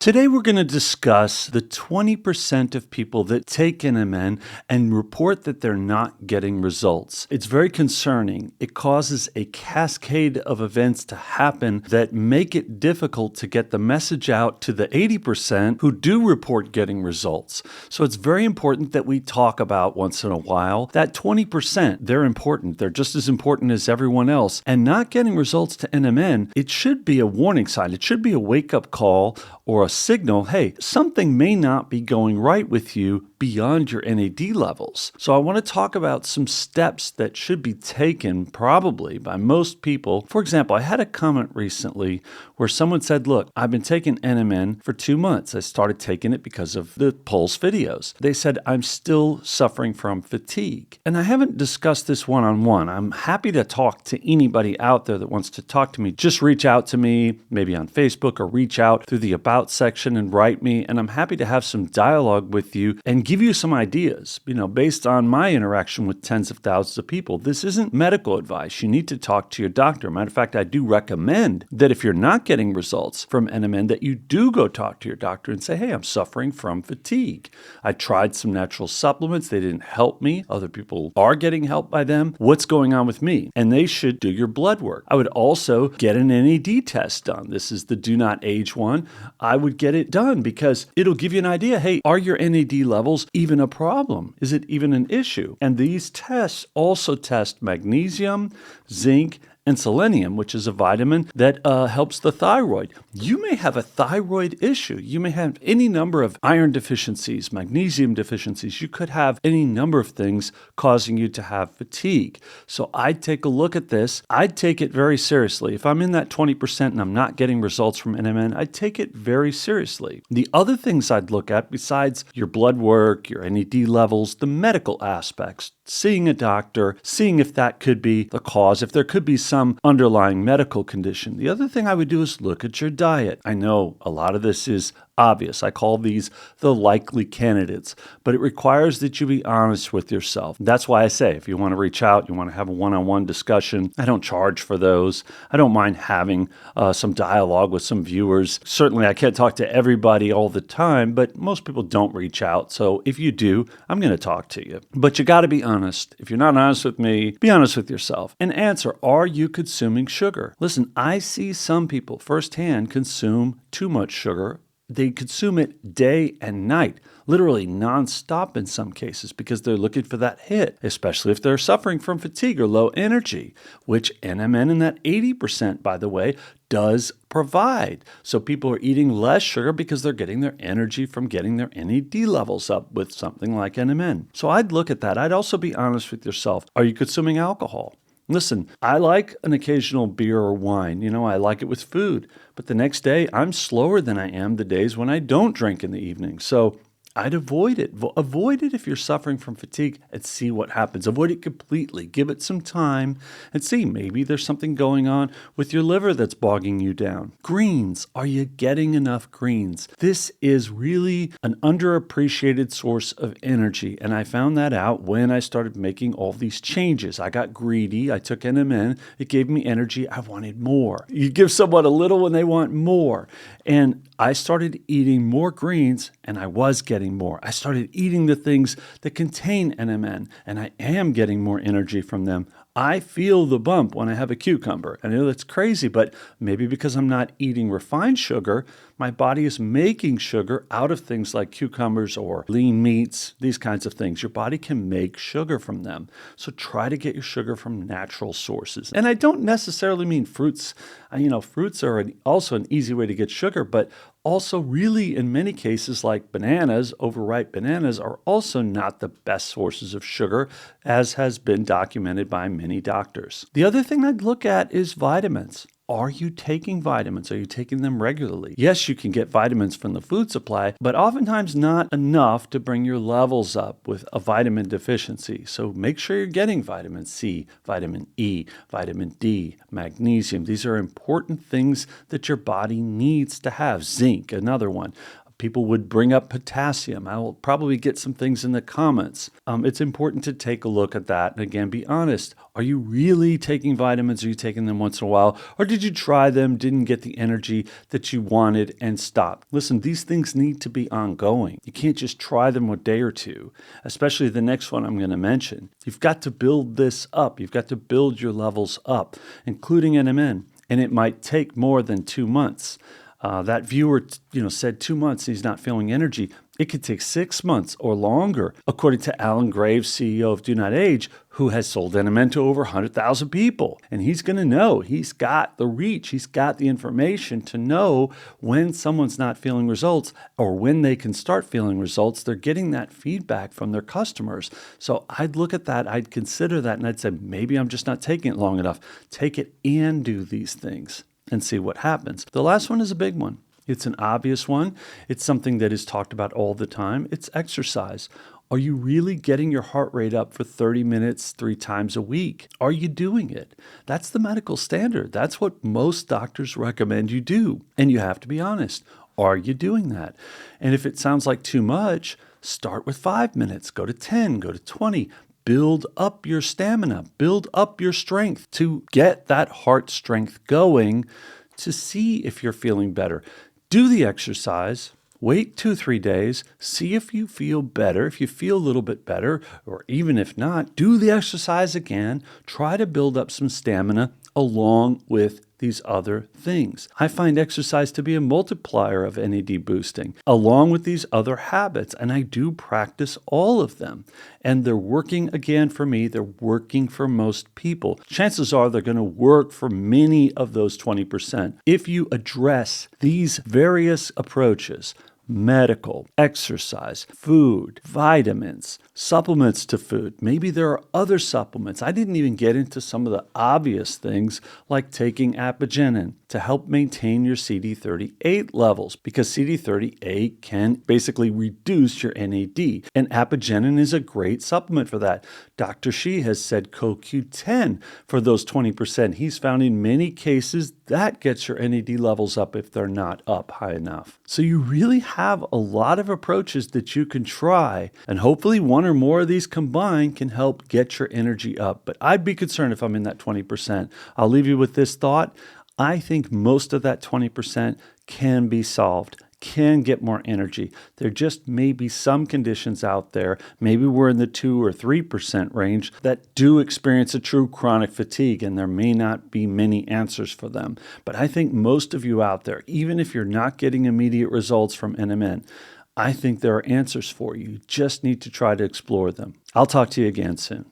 Today we're going to discuss the 20% of people that take NMN and report that they're not getting results. It's very concerning. It causes a cascade of events to happen that make it difficult to get the message out to the 80% who do report getting results. So it's very important that we talk about once in a while that 20%, they're important. They're just as important as everyone else. And not getting results to NMN, it should be a warning sign. It should be a wake-up call or a signal, hey, something may not be going right with you beyond your NAD levels. So I want to talk about some steps that should be taken probably by most people. For example, I had a comment recently where someone said, look, I've been taking NMN for 2 months. I started taking it because of the Pulse videos. They said, I'm still suffering from fatigue. And I haven't discussed this one-on-one. I'm happy to talk to anybody out there that wants to talk to me. Just reach out to me, maybe on Facebook, or reach out through the About section and write me. And I'm happy to have some dialogue with you and give you some ideas, based on my interaction with tens of thousands of people. This isn't medical advice. You need to talk to your doctor. Matter of fact, I do recommend that if you're not getting results from NMN, that you do go talk to your doctor and say, hey, I'm suffering from fatigue. I tried some natural supplements. They didn't help me. Other people are getting help by them. What's going on with me? And they should do your blood work. I would also get an NAD test done. This is the DoNotAge one. I would get it done because it'll give you an idea. Hey, are your NAD levels even a problem? Is it even an issue? And these tests also test magnesium, zinc, and selenium, which is a vitamin that helps the thyroid. You may have a thyroid issue. You may have any number of iron deficiencies, magnesium deficiencies. You could have any number of things causing you to have fatigue. So I'd take a look at this. I'd take it very seriously. If I'm in that 20% and I'm not getting results from NMN, I'd take it very seriously. The other things I'd look at, besides your blood work, your NAD levels, the medical aspects, seeing a doctor, seeing if that could be the cause, if there could be some underlying medical condition. The other thing I would do is look at your diet. I know a lot of this is obvious. I call these the likely candidates, but it requires that you be honest with yourself. That's why I say, if you want to reach out, you want to have a one-on-one discussion, I don't charge for those. I don't mind having some dialogue with some viewers. Certainly, I can't talk to everybody all the time, but most people don't reach out. So if you do, I'm going to talk to you. But you got to be honest. If you're not honest with me, be honest with yourself. And answer, are you consuming sugar? Listen, I see some people firsthand consume too much sugar. They consume it day and night, literally nonstop in some cases, because they're looking for that hit, especially if they're suffering from fatigue or low energy, which NMN in that 80%, by the way, does provide. So people are eating less sugar because they're getting their energy from getting their NAD levels up with something like NMN. So I'd look at that. I'd also be honest with yourself. Are you consuming alcohol? Listen, I like an occasional beer or wine. I like it with food. But the next day, I'm slower than I am the days when I don't drink in the evening. So I'd avoid it. Avoid it if you're suffering from fatigue and see what happens. Avoid it completely. Give it some time and see. Maybe there's something going on with your liver that's bogging you down. Greens. Are you getting enough greens? This is really an underappreciated source of energy. And I found that out when I started making all these changes. I got greedy. I took NMN. It gave me energy. I wanted more. You give someone a little when they want more. And I started eating more greens and I was getting more. I started eating the things that contain NMN, and I am getting more energy from them. I feel the bump when I have a cucumber. I know that's crazy, but maybe because I'm not eating refined sugar, my body is making sugar out of things like cucumbers or lean meats, these kinds of things. Your body can make sugar from them. So try to get your sugar from natural sources. And I don't necessarily mean fruits. Fruits are also an easy way to get sugar, but also really in many cases like bananas, overripe bananas are also not the best sources of sugar, as has been documented by many doctors. The other thing I'd look at is vitamins. Are you taking vitamins? Are you taking them regularly? Yes, you can get vitamins from the food supply, but oftentimes not enough to bring your levels up with a vitamin deficiency. So make sure you're getting vitamin C, vitamin E, vitamin D, magnesium. These are important things that your body needs to have. Zinc, another one. People would bring up potassium. I will probably get some things in the comments. It's important to take a look at that. And again, be honest. Are you really taking vitamins? Are you taking them once in a while? Or did you try them, didn't get the energy that you wanted, and stopped? Listen, these things need to be ongoing. You can't just try them a day or two, especially the next one I'm going to mention. You've got to build this up. You've got to build your levels up, including NMN. And it might take more than 2 months. That viewer, said 2 months he's not feeling energy. It could take 6 months or longer, according to Alan Graves, CEO of DoNotAge, who has sold NMN to over 100,000 people. And he's going to know. He's got the reach. He's got the information to know when someone's not feeling results or when they can start feeling results. They're getting that feedback from their customers. So I'd look at that. I'd consider that. And I'd say, maybe I'm just not taking it long enough. Take it and do these things and see what happens. The last one is a big one. It's an obvious one. It's something that is talked about all the time. It's exercise. Are you really getting your heart rate up for 30 minutes 3 times a week? Are you doing it? That's the medical standard. That's what most doctors recommend you do. And you have to be honest. Are you doing that? And if it sounds like too much, start with 5 minutes, go to 10, go to 20. Build up your stamina, build up your strength to get that heart strength going to see if you're feeling better. Do the exercise, wait 2-3 days, see if you feel better, if you feel a little bit better, or even if not, do the exercise again. Try to build up some stamina along with these other things. I find exercise to be a multiplier of NAD boosting, along with these other habits, and I do practice all of them. And they're working again for me. They're working for most people. Chances are they're going to work for many of those 20%. If you address these various approaches, medical, exercise, food, vitamins, supplements to food. Maybe there are other supplements. I didn't even get into some of the obvious things like taking apigenin to help maintain your CD38 levels, because CD38 can basically reduce your NAD, and apigenin is a great supplement for that. Dr. Shi has said CoQ10 for those 20%. He's found in many cases that gets your NAD levels up if they're not up high enough. So you really have a lot of approaches that you can try, and hopefully one or more of these combined can help get your energy up. But I'd be concerned if I'm in that 20%. I'll leave you with this thought. I think most of that 20% can be solved, can get more energy. There just may be some conditions out there, maybe we're in the 2 or 3% range, that do experience a true chronic fatigue, and there may not be many answers for them. But I think most of you out there, even if you're not getting immediate results from NMN, I think there are answers for you. You just need to try to explore them. I'll talk to you again soon.